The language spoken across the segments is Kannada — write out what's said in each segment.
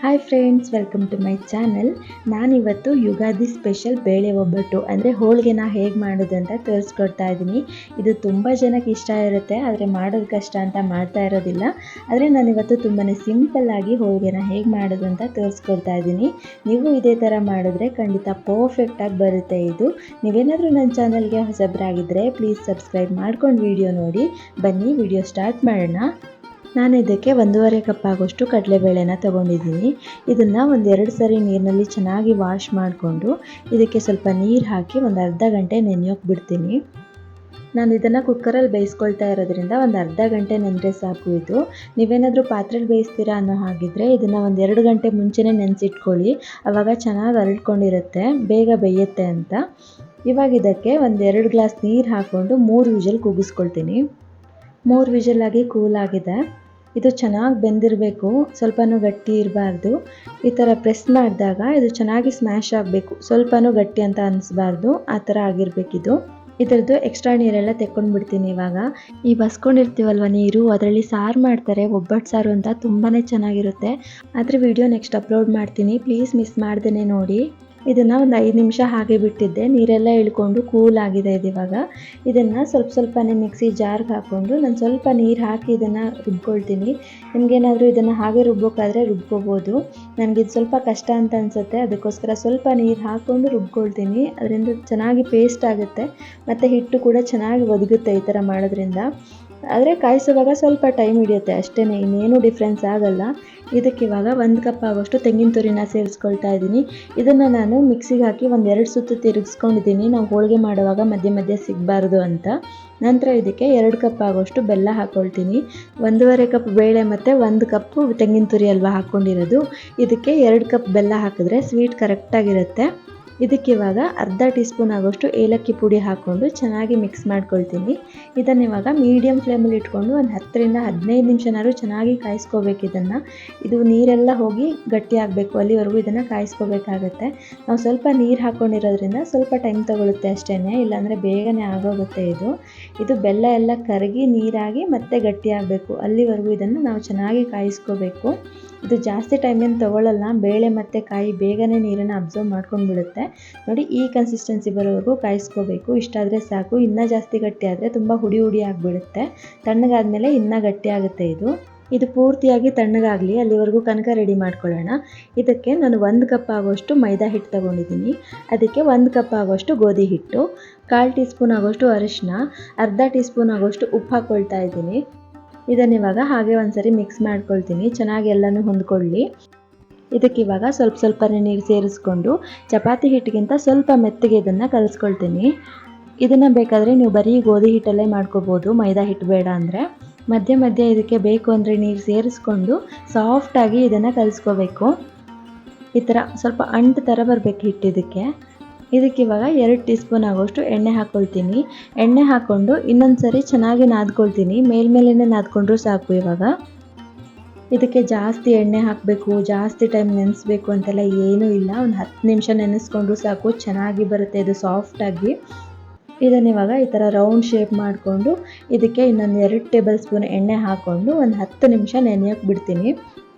Hi friends, welcome to my channel. ನಾನಿವತ್ತು ಯುಗಾದಿ ಸ್ಪೆಷಲ್ ಬೇಳೆ ಒಬ್ಬಟ್ಟು ಅಂದರೆ ಹೋಳಿಗೆನ ಹೇಗೆ ಮಾಡೋದು ಅಂತ ತೋರಿಸ್ಕೊಡ್ತಾ ಇದ್ದೀನಿ. ಇದು ತುಂಬ ಜನಕ್ಕೆ ಇಷ್ಟ ಇರುತ್ತೆ, ಆದರೆ ಮಾಡೋದು ಕಷ್ಟ ಅಂತ ಮಾಡ್ತಾ ಇರೋದಿಲ್ಲ. ಆದರೆ ನಾನಿವತ್ತು ತುಂಬಾ ಸಿಂಪಲ್ಲಾಗಿ ಹೋಳಿಗೆನ ಹೇಗೆ ಮಾಡೋದು ಅಂತ ತೋರಿಸ್ಕೊಡ್ತಾ ಇದ್ದೀನಿ. ನೀವು ಇದೇ ಥರ ಮಾಡಿದ್ರೆ ಖಂಡಿತ ಪರ್ಫೆಕ್ಟಾಗಿ ಬರುತ್ತೆ. ಇದು ನೀವೇನಾದರೂ ನನ್ನ ಚಾನಲ್ಗೆ ಹೊಸಬರಾಗಿದ್ದರೆ ಪ್ಲೀಸ್ ಸಬ್ಸ್ಕ್ರೈಬ್ ಮಾಡ್ಕೊಂಡು ವಿಡಿಯೋ ನೋಡಿ. ಬನ್ನಿ ವಿಡಿಯೋ ಸ್ಟಾರ್ಟ್ ಮಾಡೋಣ. ನಾನು ಇದಕ್ಕೆ 1.5 ಕಪ್ ಆಗೋಷ್ಟು ಕಡಲೆಬೇಳೆನ ತೊಗೊಂಡಿದ್ದೀನಿ. ಇದನ್ನು 1-2 ಸರಿ ನೀರಿನಲ್ಲಿ ಚೆನ್ನಾಗಿ ವಾಶ್ ಮಾಡಿಕೊಂಡು ಇದಕ್ಕೆ ಸ್ವಲ್ಪ ನೀರು ಹಾಕಿ ಒಂದು ಅರ್ಧ ಗಂಟೆ ನೆನೆಯೋಕೆ ಬಿಡ್ತೀನಿ. ನಾನು ಇದನ್ನು ಕುಕ್ಕರಲ್ಲಿ ಬೇಯಿಸ್ಕೊಳ್ತಾ ಇರೋದ್ರಿಂದ ಒಂದು ಅರ್ಧ ಗಂಟೆ ನೆನೆದ್ರೆ ಸಾಕು. ಇದು ನೀವೇನಾದರೂ ಪಾತ್ರೆಯಲ್ಲಿ ಬೇಯಿಸ್ತೀರಾ ಅನ್ನೋ ಹಾಗಿದ್ರೆ ಇದನ್ನು 1-2 ಗಂಟೆ ಮುಂಚೆನೇ ನೆನೆಸಿಟ್ಕೊಳ್ಳಿ. ಆವಾಗ ಚೆನ್ನಾಗಿ ಅರಳ್ಕೊಂಡಿರುತ್ತೆ, ಬೇಗ ಬೇಯುತ್ತೆ ಅಂತ. ಇವಾಗ ಇದಕ್ಕೆ 1-2 ಗ್ಲಾಸ್ ನೀರು ಹಾಕ್ಕೊಂಡು 3 ವಿಷಲ್ ಕೂಗಿಸ್ಕೊಳ್ತೀನಿ. 3 ವಿಷಲಾಗಿ ಕೂಲಾಗಿದೆ. ಇದು ಚೆನ್ನಾಗಿ ಬೆಂದಿರಬೇಕು, ಸ್ವಲ್ಪನೂ ಗಟ್ಟಿ ಇರಬಾರ್ದು. ಈ ಥರ ಪ್ರೆಸ್ ಮಾಡಿದಾಗ ಇದು ಚೆನ್ನಾಗಿ ಸ್ಮ್ಯಾಶ್ ಆಗಬೇಕು, ಸ್ವಲ್ಪನೂ ಗಟ್ಟಿ ಅಂತ ಅನಿಸ್ಬಾರ್ದು, ಆ ಥರ ಆಗಿರಬೇಕಿದು. ಇದರದ್ದು ಎಕ್ಸ್ಟ್ರಾ ನೀರೆಲ್ಲ ತೆಕ್ಕೊಂಡ್ಬಿಡ್ತೀನಿ. ಇವಾಗ ಈ ಬಸ್ಕೊಂಡಿರ್ತೀವಲ್ವ ನೀರು, ಅದರಲ್ಲಿ ಸಾರು ಮಾಡ್ತಾರೆ, ಒಬ್ಬಟ್ಟು ಸಾರು ಅಂತ, ತುಂಬಾ ಚೆನ್ನಾಗಿರುತ್ತೆ. ಅದ್ರ ವಿಡಿಯೋ ನೆಕ್ಸ್ಟ್ ಅಪ್ಲೋಡ್ ಮಾಡ್ತೀನಿ, ಪ್ಲೀಸ್ ಮಿಸ್ ಮಾಡ್ದೇ ನೋಡಿ. ಇದನ್ನು ಒಂದು 5 ನಿಮಿಷ ಹಾಗೆ ಬಿಟ್ಟಿದ್ದೆ, ನೀರೆಲ್ಲ ಇಳ್ಕೊಂಡು ಕೂಲ್ ಆಗಿದೆ ಇದು. ಇವಾಗ ಇದನ್ನು ಸ್ವಲ್ಪನೇ ಮಿಕ್ಸಿ ಜಾರ್ಗೆ ಹಾಕ್ಕೊಂಡು ನಾನು ಸ್ವಲ್ಪ ನೀರು ಹಾಕಿ ಇದನ್ನು ರುಬ್ಕೊಳ್ತೀನಿ. ನಿಮಗೇನಾದರೂ ಇದನ್ನು ಹಾಗೆ ರುಬ್ಬೋಕ್ಕಾದರೆ ರುಬ್ಕೋಬೋದು. ನನಗಿದು ಸ್ವಲ್ಪ ಕಷ್ಟ ಅಂತ ಅನಿಸುತ್ತೆ, ಅದಕ್ಕೋಸ್ಕರ ಸ್ವಲ್ಪ ನೀರು ಹಾಕ್ಕೊಂಡು ರುಬ್ಕೊಳ್ತೀನಿ. ಅದರಿಂದ ಚೆನ್ನಾಗಿ ಪೇಸ್ಟ್ ಆಗುತ್ತೆ ಮತ್ತು ಹಿಟ್ಟು ಕೂಡ ಚೆನ್ನಾಗಿ ಒದಗುತ್ತೆ ಈ ಥರ ಮಾಡೋದ್ರಿಂದ. ಆದರೆ ಕಾಯಿಸುವಾಗ ಸ್ವಲ್ಪ ಟೈಮ್ ಹಿಡಿಯುತ್ತೆ ಅಷ್ಟೇ, ಇನ್ನೇನು ಡಿಫ್ರೆನ್ಸ್ ಆಗಲ್ಲ. ಇದಕ್ಕೆ ಇವಾಗ 1 ಕಪ್ ಆಗೋಷ್ಟು ತೆಂಗಿನ ತುರಿನ ಸೇರಿಸ್ಕೊಳ್ತಾ ಇದ್ದೀನಿ. ಇದನ್ನು ನಾನು ಮಿಕ್ಸಿಗೆ ಹಾಕಿ 1-2 ಸುತ್ತು ತಿರುಗಿಸ್ಕೊಂಡಿದ್ದೀನಿ, ನಾವು ಹೋಳಿಗೆ ಮಾಡುವಾಗ ಮಧ್ಯೆ ಮಧ್ಯೆ ಸಿಗಬಾರ್ದು ಅಂತ. ನಂತರ ಇದಕ್ಕೆ 2 ಕಪ್ ಆಗೋಷ್ಟು ಬೆಲ್ಲ ಹಾಕ್ಕೊಳ್ತೀನಿ. 1.5 ಕಪ್ ಬೇಳೆ ಮತ್ತು 1 ಕಪ್ಪು ತೆಂಗಿನ ತುರಿ ಅಲ್ವಾ ಹಾಕ್ಕೊಂಡಿರೋದು, ಇದಕ್ಕೆ 2 ಕಪ್ ಬೆಲ್ಲ ಹಾಕಿದ್ರೆ ಸ್ವೀಟ್ ಕರೆಕ್ಟಾಗಿರುತ್ತೆ. ಇದಕ್ಕೆ ಇವಾಗ ಅರ್ಧ ಟೀ ಸ್ಪೂನ್ ಆಗೋಷ್ಟು ಏಲಕ್ಕಿ ಪುಡಿ ಹಾಕ್ಕೊಂಡು ಚೆನ್ನಾಗಿ ಮಿಕ್ಸ್ ಮಾಡ್ಕೊಳ್ತೀನಿ. ಇದನ್ನು ಇವಾಗ ಮೀಡಿಯಮ್ ಫ್ಲೇಮಲ್ಲಿ ಇಟ್ಕೊಂಡು ಒಂದು 10-15 ನಿಮಿಷನಾದ್ರು ಚೆನ್ನಾಗಿ ಕಾಯಿಸ್ಕೋಬೇಕು ಇದನ್ನು. ಇದು ನೀರೆಲ್ಲ ಹೋಗಿ ಗಟ್ಟಿ ಆಗಬೇಕು, ಅಲ್ಲಿವರೆಗೂ ಇದನ್ನು ಕಾಯಿಸ್ಕೋಬೇಕಾಗತ್ತೆ. ನಾವು ಸ್ವಲ್ಪ ನೀರು ಹಾಕ್ಕೊಂಡಿರೋದ್ರಿಂದ ಸ್ವಲ್ಪ ಟೈಮ್ ತೊಗೊಳುತ್ತೆ ಅಷ್ಟೇ, ಇಲ್ಲಾಂದರೆ ಬೇಗನೆ ಆಗೋಗುತ್ತೆ ಇದು ಬೆಲ್ಲ ಎಲ್ಲ ಕರಗಿ ನೀರಾಗಿ ಮತ್ತೆ ಗಟ್ಟಿ ಆಗಬೇಕು, ಅಲ್ಲಿವರೆಗೂ ಇದನ್ನು ನಾವು ಚೆನ್ನಾಗಿ ಕಾಯಿಸ್ಕೋಬೇಕು. ಇದು ಜಾಸ್ತಿ ಟೈಮ್ ಏನು ತೊಗೊಳ್ಳಲ್ಲ, ಬೇಳೆ ಮತ್ತು ಕಾಯಿ ಬೇಗನೆ ನೀರನ್ನು ಅಬ್ಸರ್ವ್ ಮಾಡ್ಕೊಂಡು ಬಿಡುತ್ತೆ. ನೋಡಿ, ಈ ಕನ್ಸಿಸ್ಟೆನ್ಸಿ ಬರೋವರೆಗೂ ಕಾಯಿಸ್ಕೋಬೇಕು. ಇಷ್ಟಾದರೆ ಸಾಕು. ಇನ್ನೂ ಜಾಸ್ತಿ ಗಟ್ಟಿ ಆದರೆ ತುಂಬ ಹುಡಿ ಆಗಿಬಿಡುತ್ತೆ. ತಣ್ಣಗಾದ್ಮೇಲೆ ಇನ್ನೂ ಗಟ್ಟಿ ಆಗುತ್ತೆ ಇದು ಪೂರ್ತಿಯಾಗಿ ತಣ್ಣಗಾಗಲಿ, ಅಲ್ಲಿವರೆಗೂ ಕನಕ ರೆಡಿ ಮಾಡ್ಕೊಳ್ಳೋಣ. ಇದಕ್ಕೆ ನಾನು 1 ಕಪ್ ಆಗೋಷ್ಟು ಮೈದಾ ಹಿಟ್ಟು ತೊಗೊಂಡಿದ್ದೀನಿ. ಅದಕ್ಕೆ 1 ಕಪ್ ಆಗೋಷ್ಟು ಗೋಧಿ ಹಿಟ್ಟು, 1/4 ಟೀ ಸ್ಪೂನ್ ಆಗೋಷ್ಟು ಅರಿಶಿನ, ಅರ್ಧ ಟೀ ಸ್ಪೂನ್ ಆಗೋಷ್ಟು ಉಪ್ಪು ಹಾಕ್ಕೊಳ್ತಾ ಇದ್ದೀನಿ. ಇದನ್ನಿವಾಗ ಹಾಗೆ ಒಂದ್ಸರಿ ಮಿಕ್ಸ್ ಮಾಡ್ಕೊಳ್ತೀನಿ, ಚೆನ್ನಾಗಿ ಎಲ್ಲನೂ ಹೊಂದ್ಕೊಳ್ಳಿ. ಇದಕ್ಕಿವಾಗ ಸ್ವಲ್ಪನೇ ನೀರು ಸೇರಿಸ್ಕೊಂಡು ಚಪಾತಿ ಹಿಟ್ಟಿಗಿಂತ ಸ್ವಲ್ಪ ಮೆತ್ತಗೆ ಇದನ್ನು ಕಲಿಸ್ಕೊಳ್ತೀನಿ. ಇದನ್ನು ಬೇಕಾದರೆ ನೀವು ಬರೀ ಗೋಧಿ ಹಿಟ್ಟಲ್ಲೇ ಮಾಡ್ಕೋಬೋದು, ಮೈದಾ ಹಿಟ್ಟು ಬೇಡ ಅಂದರೆ. ಮಧ್ಯೆ ಇದಕ್ಕೆ ಬೇಕು ಅಂದರೆ ನೀರು ಸೇರಿಸ್ಕೊಂಡು ಸಾಫ್ಟಾಗಿ ಇದನ್ನು ಕಲಿಸ್ಕೋಬೇಕು. ಈ ಥರ ಸ್ವಲ್ಪ ಅಂಟು ಥರ ಬರಬೇಕು ಹಿಟ್ಟು. ಇದಕ್ಕಿವಾಗ 2 ಟೀ ಸ್ಪೂನ್ ಆಗೋಷ್ಟು ಎಣ್ಣೆ ಹಾಕ್ಕೊಳ್ತೀನಿ. ಎಣ್ಣೆ ಹಾಕ್ಕೊಂಡು ಇನ್ನೊಂದು ಸರಿ ಚೆನ್ನಾಗಿ ನಾದ್ಕೊಳ್ತೀನಿ, ಮೇಲ್ಮೇಲೆ ನಾದ್ಕೊಂಡ್ರೂ ಸಾಕು. ಇವಾಗ ಇದಕ್ಕೆ ಜಾಸ್ತಿ ಎಣ್ಣೆ ಹಾಕಬೇಕು, ಜಾಸ್ತಿ ಟೈಮ್ ನೆನೆಸ್ಬೇಕು ಅಂತೆಲ್ಲ ಏನೂ ಇಲ್ಲ. ಒಂದು 10 ನಿಮಿಷ ನೆನೆಸ್ಕೊಂಡ್ರೂ ಸಾಕು, ಚೆನ್ನಾಗಿ ಬರುತ್ತೆ ಇದು ಸಾಫ್ಟಾಗಿ. ಇದನ್ನಿವಾಗ ಈ ಥರ ರೌಂಡ್ ಶೇಪ್ ಮಾಡಿಕೊಂಡು ಇದಕ್ಕೆ ಇನ್ನೊಂದು 2 ಟೇಬಲ್ ಸ್ಪೂನ್ ಎಣ್ಣೆ ಹಾಕ್ಕೊಂಡು ಒಂದು 10 ನಿಮಿಷ ನೆನೆಯೋಕೆ ಬಿಡ್ತೀನಿ.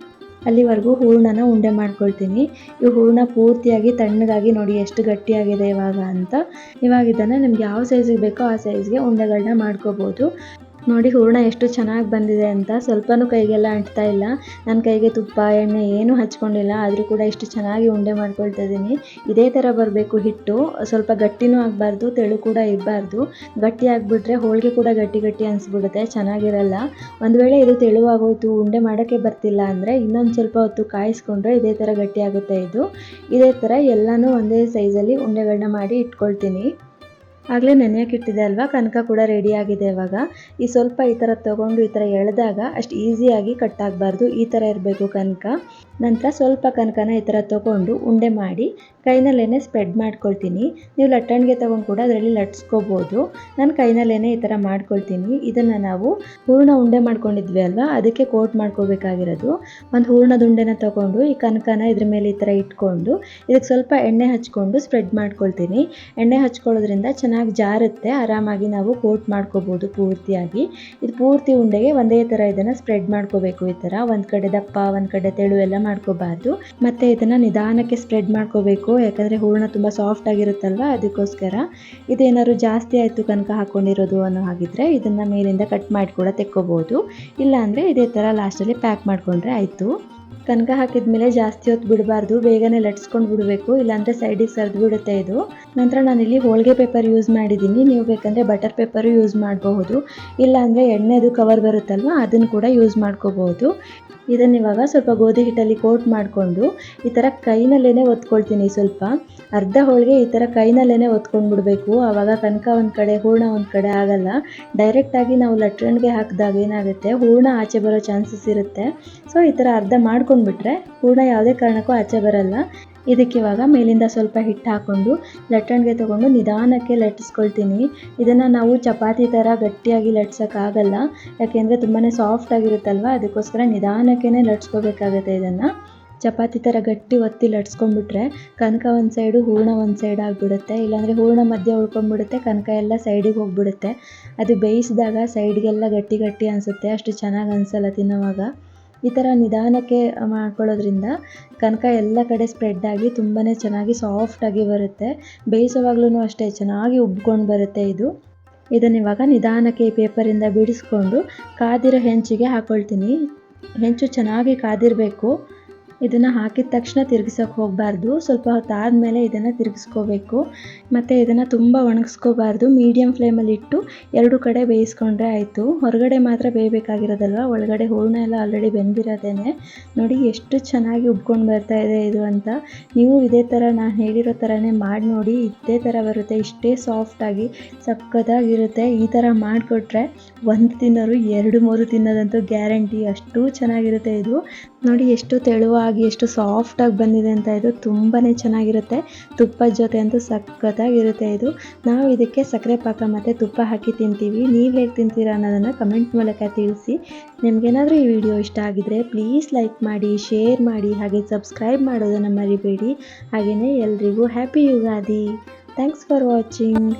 ಅಲ್ಲಿವರೆಗೂ ಹೂರಣನ ಉಂಡೆ ಮಾಡ್ಕೊಳ್ತೀನಿ. ಈ ಹೂರಣ ಪೂರ್ತಿಯಾಗಿ ತಣ್ಣಗಾಗಿ ನೋಡಿ ಎಷ್ಟು ಗಟ್ಟಿಯಾಗಿದೆ ಇವಾಗ ಅಂತ. ಇವಾಗ ಇದನ್ನು ನಿಮ್ಗೆ ಯಾವ ಸೈಜಿಗೆ ಬೇಕೋ ಆ ಸೈಜ್ಗೆ ಉಂಡೆಗಳನ್ನ ಮಾಡ್ಕೋಬೋದು. ನೋಡಿ ಹೂರಣ ಎಷ್ಟು ಚೆನ್ನಾಗಿ ಬಂದಿದೆ ಅಂತ, ಸ್ವಲ್ಪನೂ ಕೈಗೆಲ್ಲ ಅಂಟ್ತಾ ಇಲ್ಲ. ನನ್ನ ಕೈಗೆ ತುಪ್ಪ ಎಣ್ಣೆ ಏನೂ ಹಚ್ಕೊಂಡಿಲ್ಲ, ಆದರೂ ಕೂಡ ಇಷ್ಟು ಚೆನ್ನಾಗಿ ಉಂಡೆ ಮಾಡ್ಕೊಳ್ತಾ ಇದ್ದೀನಿ. ಇದೇ ಥರ ಬರಬೇಕು ಹಿಟ್ಟು, ಸ್ವಲ್ಪ ಗಟ್ಟಿನೂ ಆಗಬಾರ್ದು, ತೆಳು ಕೂಡ ಇರಬಾರ್ದು. ಗಟ್ಟಿ ಆಗಿಬಿಟ್ರೆ ಹೋಳಿಗೆ ಕೂಡ ಗಟ್ಟಿ ಅನಿಸ್ಬಿಡುತ್ತೆ, ಚೆನ್ನಾಗಿರಲ್ಲ. ಒಂದು ವೇಳೆ ಇದು ತೆಳುವಾಗೋಯ್ತು, ಉಂಡೆ ಮಾಡೋಕ್ಕೆ ಬರ್ತಿಲ್ಲ ಅಂದರೆ ಇನ್ನೊಂದು ಸ್ವಲ್ಪ ಹೊತ್ತು ಕಾಯಿಸ್ಕೊಂಡ್ರೆ ಇದೇ ಥರ ಗಟ್ಟಿ ಆಗುತ್ತೆ ಇದೇ ಥರ ಎಲ್ಲನೂ ಒಂದೇ ಸೈಜಲ್ಲಿ ಉಂಡೆಗಳನ್ನ ಮಾಡಿ ಇಟ್ಕೊಳ್ತೀನಿ. ಆಗಲೇ ನೆನೆಯೋಕೆ ಇಟ್ಟಿದೆ ಅಲ್ವಾ, ಕನಕ ಕೂಡ ರೆಡಿ ಆಗಿದೆ. ಇವಾಗ ಈ ಸ್ವಲ್ಪ ಈ ಥರ ತೊಗೊಂಡು ಈ ಥರ ಎಳೆದಾಗ ಅಷ್ಟು ಈಸಿಯಾಗಿ ಕಟ್ ಆಗಬಾರ್ದು, ಈ ಥರ ಇರಬೇಕು ಕನಕ. ನಂತರ ಸ್ವಲ್ಪ ಕನಕನ ಈ ಥರ ತೊಗೊಂಡು ಉಂಡೆ ಮಾಡಿ ಕೈನಲ್ಲೇ ಸ್ಪ್ರೆಡ್ ಮಾಡ್ಕೊಳ್ತೀನಿ. ನೀವು ಲಟ್ಟಣಿಗೆ ತೊಗೊಂಡು ಕೂಡ ಅದರಲ್ಲಿ ಲಟ್ಸ್ಕೋಬೋದು. ನಾನು ಕೈನಲ್ಲೇ ಈ ಥರ ಮಾಡ್ಕೊಳ್ತೀನಿ. ಇದನ್ನು ನಾವು ಹೂರಣ ಉಂಡೆ ಮಾಡ್ಕೊಂಡಿದ್ವಿ ಅಲ್ವಾ, ಅದಕ್ಕೆ ಕೋಟ್ ಮಾಡ್ಕೋಬೇಕಾಗಿರೋದು. ಒಂದು ಹೂರಣದ ಉಂಡೆನ ತೊಗೊಂಡು ಈ ಕನಕನ ಇದ್ರ ಮೇಲೆ ಈ ಥರ ಇಟ್ಕೊಂಡು ಇದಕ್ಕೆ ಸ್ವಲ್ಪ ಎಣ್ಣೆ ಹಚ್ಕೊಂಡು ಸ್ಪ್ರೆಡ್ ಮಾಡ್ಕೊಳ್ತೀನಿ. ಎಣ್ಣೆ ಹಚ್ಕೊಳ್ಳೋದ್ರಿಂದ ಚೆನ್ನಾಗಿ ಚೆನ್ನಾಗಿ ಜಾರುತ್ತೆ, ಆರಾಮಾಗಿ ನಾವು ಕೋಟ್ ಮಾಡ್ಕೋಬೋದು ಪೂರ್ತಿಯಾಗಿ. ಇದು ಪೂರ್ತಿ ಉಂಡೆಗೆ ಒಂದೇ ಥರ ಇದನ್ನು ಸ್ಪ್ರೆಡ್ ಮಾಡ್ಕೋಬೇಕು. ಈ ಥರ ಒಂದು ಕಡೆ ದಪ್ಪ ಒಂದು ಕಡೆ ತೆಳು ಎಲ್ಲ ಮಾಡ್ಕೋಬಾರ್ದು. ಮತ್ತು ಇದನ್ನು ನಿಧಾನಕ್ಕೆ ಸ್ಪ್ರೆಡ್ ಮಾಡ್ಕೋಬೇಕು, ಯಾಕಂದರೆ ಹೂರಣ ತುಂಬ ಸಾಫ್ಟ್ ಆಗಿರುತ್ತಲ್ವ, ಅದಕ್ಕೋಸ್ಕರ. ಇದೇನಾದ್ರು ಜಾಸ್ತಿ ಆಯಿತು ಕನಕ ಹಾಕ್ಕೊಂಡಿರೋದು ಅನ್ನೋ ಹಾಗಿದ್ರೆ ಇದನ್ನು ಮೇಲಿಂದ ಕಟ್ ಮಾಡಿ ಕೂಡ ತೆಕ್ಕೋಬೋದು. ಇಲ್ಲಾಂದರೆ ಇದೇ ಥರ ಲಾಸ್ಟಲ್ಲಿ ಪ್ಯಾಕ್ ಮಾಡಿಕೊಂಡ್ರೆ ಆಯಿತು. ಕನಕ ಹಾಕಿದ್ಮೇಲೆ ಜಾಸ್ತಿ ಹೊತ್ತು ಬಿಡಬಾರ್ದು, ಬೇಗನೆ ಲಟ್ಸ್ಕೊಂಡು ಬಿಡಬೇಕು, ಇಲ್ಲಾಂದರೆ ಸೈಡಿಗೆ ಸರಿದು ಬಿಡುತ್ತೆ ಇದು. ನಂತರ ನಾನಿಲ್ಲಿ ಹೋಳಿಗೆ ಪೇಪರ್ ಯೂಸ್ ಮಾಡಿದ್ದೀನಿ, ನೀವು ಬೇಕಂದರೆ ಬಟರ್ ಪೇಪರು ಯೂಸ್ ಮಾಡಬಹುದು, ಇಲ್ಲಾಂದರೆ ಎಣ್ಣೆದು ಕವರ್ ಬರುತ್ತಲ್ವ ಅದನ್ನು ಕೂಡ ಯೂಸ್ ಮಾಡ್ಕೋಬಹುದು. ಇದನ್ನು ಇವಾಗ ಸ್ವಲ್ಪ ಗೋಧಿ ಹಿಟ್ಟಲ್ಲಿ ಕೋಟ್ ಮಾಡಿಕೊಂಡು ಈ ಥರ ಕೈನಲ್ಲೇ ಒತ್ಕೊಳ್ತೀನಿ. ಸ್ವಲ್ಪ ಅರ್ಧ ಹೋಳಿಗೆ ಈ ಥರ ಕೈನಲ್ಲೇ ಒತ್ಕೊಂಡು ಬಿಡಬೇಕು, ಆವಾಗ ಕನಕ ಒಂದು ಕಡೆ ಹೂರಣ ಒಂದು ಕಡೆ ಆಗಲ್ಲ. ಡೈರೆಕ್ಟಾಗಿ ನಾವು ಲಟ್ರಣೆಗೆ ಹಾಕಿದಾಗ ಏನಾಗುತ್ತೆ, ಹೂರಣ ಆಚೆ ಬರೋ ಚಾನ್ಸಸ್ ಇರುತ್ತೆ. ಸೊ ಈ ಥರ ಅರ್ಧ ಮಾಡ್ಕೊಂಡ್ಬಿಟ್ರೆ ಹೂರಣ ಯಾವುದೇ ಕಾರಣಕ್ಕೂ ಆಚೆ ಬರಲ್ಲ. ಇದಕ್ಕೆ ಇವಾಗ ಮೇಲಿಂದ ಸ್ವಲ್ಪ ಹಿಟ್ಟು ಹಾಕ್ಕೊಂಡು ಲಟ್ಟಣಿಗೆ ತೊಗೊಂಡು ನಿಧಾನಕ್ಕೆ ಲಟ್ಟಿಸ್ಕೊಳ್ತೀನಿ. ಇದನ್ನು ನಾವು ಚಪಾತಿ ಥರ ಗಟ್ಟಿಯಾಗಿ ಲಟ್ಸೋಕ್ಕಾಗಲ್ಲ, ಯಾಕೆಂದರೆ ತುಂಬಾ ಸಾಫ್ಟ್ ಆಗಿರುತ್ತಲ್ವ, ಅದಕ್ಕೋಸ್ಕರ ನಿಧಾನಕ್ಕೇ ಲಟ್ಸ್ಕೋಬೇಕಾಗುತ್ತೆ. ಇದನ್ನು ಚಪಾತಿ ಥರ ಗಟ್ಟಿ ಒತ್ತಿ ಲಟ್ಸ್ಕೊಂಡ್ಬಿಟ್ರೆ ಕನಕ ಒಂದು ಸೈಡು ಹೂರಣ ಒಂದು ಸೈಡ್ ಆಗಿಬಿಡುತ್ತೆ, ಇಲ್ಲಾಂದರೆ ಹೂರಣ ಮಧ್ಯೆ ಉಳ್ಕೊಂಡ್ಬಿಡುತ್ತೆ, ಕನಕ ಎಲ್ಲ ಸೈಡಿಗೆ ಹೋಗ್ಬಿಡುತ್ತೆ. ಅದು ಬೇಯಿಸಿದಾಗ ಸೈಡ್ಗೆಲ್ಲ ಗಟ್ಟಿ ಗಟ್ಟಿ ಅನಿಸುತ್ತೆ, ಅಷ್ಟು ಚೆನ್ನಾಗಿ ಅನಿಸಲ್ಲ ತಿನ್ನೋವಾಗ. ಈ ಥರ ನಿಧಾನಕ್ಕೆ ಮಾಡ್ಕೊಳ್ಳೋದ್ರಿಂದ ಕನಕ ಎಲ್ಲ ಕಡೆ ಸ್ಪ್ರೆಡ್ ಆಗಿ ತುಂಬಾ ಚೆನ್ನಾಗಿ ಸಾಫ್ಟಾಗಿ ಬರುತ್ತೆ. ಬೇಯಿಸೋವಾಗ್ಲೂ ಅಷ್ಟೇ ಚೆನ್ನಾಗಿ ಉಬ್ಕೊಂಡು ಬರುತ್ತೆ ಇದು. ಇದನ್ನಿವಾಗ ನಿಧಾನಕ್ಕೆ ಈ ಪೇಪರಿಂದ ಬಿಡಿಸ್ಕೊಂಡು ಕಾದಿರೋ ಹೆಂಚಿಗೆ ಹಾಕ್ಕೊಳ್ತೀನಿ. ಹೆಂಚು ಚೆನ್ನಾಗಿ ಕಾದಿರಬೇಕು. ಇದನ್ನು ಹಾಕಿದ ತಕ್ಷಣ ತಿರುಗಿಸೋಕೆ ಹೋಗಬಾರ್ದು, ಸ್ವಲ್ಪ ಹೊತ್ತು ಆದಮೇಲೆ ಇದನ್ನು ತಿರುಗಿಸ್ಕೋಬೇಕು. ಮತ್ತು ಇದನ್ನು ತುಂಬ ಒಣಗಿಸ್ಕೋಬಾರ್ದು, ಮೀಡಿಯಮ್ ಫ್ಲೇಮಲ್ಲಿ ಇಟ್ಟು ಎರಡು ಕಡೆ ಬೇಯಿಸ್ಕೊಂಡ್ರೆ ಆಯಿತು. ಹೊರಗಡೆ ಮಾತ್ರ ಬೇಯಬೇಕಾಗಿರೋದಲ್ವ, ಒಳಗಡೆ ಹೂರಣ ಎಲ್ಲ ಆಲ್ರೆಡಿ ಬೆಂದಿರೋದೇನೆ. ನೋಡಿ ಎಷ್ಟು ಚೆನ್ನಾಗಿ ಉಬ್ಕೊಂಡು ಬರ್ತಾ ಇದೆ ಇದು ಅಂತ. ನೀವು ಇದೇ ಥರ ನಾನು ಹೇಳಿರೋ ಥರನೇ ಮಾಡಿ ನೋಡಿ, ಇದೇ ಥರ ಬರುತ್ತೆ, ಇಷ್ಟೇ ಸಾಫ್ಟಾಗಿ ಸಕ್ಕತ್ತಾಗಿರುತ್ತೆ. ಈ ಥರ ಮಾಡಿಕೊಟ್ರೆ ಒಂದು ತಿನ್ನೋರು 2-3 ತಿನ್ನೋದಂತೂ ಗ್ಯಾರಂಟಿ, ಅಷ್ಟು ಚೆನ್ನಾಗಿರುತ್ತೆ ಇದು. ನೋಡಿ ಎಷ್ಟು ತೆಳುವಾಗಿ ಎಷ್ಟು ಸಾಫ್ಟಾಗಿ ಬಂದಿದೆ ಅಂತ. ಇದು ತುಂಬಾ ಚೆನ್ನಾಗಿರುತ್ತೆ, ತುಪ್ಪದ ಜೊತೆ ಅಂತೂ ಸಖತ್ತಾಗಿರುತ್ತೆ ಇದು. ನಾವು ಇದಕ್ಕೆ ಸಕ್ಕರೆ ಪಾಕ ಮತ್ತು ತುಪ್ಪ ಹಾಕಿ ತಿಂತೀವಿ. ನೀವು ಹೇಗೆ ತಿಂತೀರಾ ಅನ್ನೋದನ್ನು ಕಮೆಂಟ್ ಮೂಲಕ ತಿಳಿಸಿ. ನಿಮಗೇನಾದರೂ ಈ ವಿಡಿಯೋ ಇಷ್ಟ ಆಗಿದ್ರೆ ಪ್ಲೀಸ್ ಲೈಕ್ ಮಾಡಿ, ಶೇರ್ ಮಾಡಿ, ಹಾಗೆ ಸಬ್ಸ್ಕ್ರೈಬ್ ಮಾಡೋದನ್ನು ಮರಿಬೇಡಿ. ಹಾಗೆಯೇ ಎಲ್ರಿಗೂ happy Ugadi. Thanks for watching.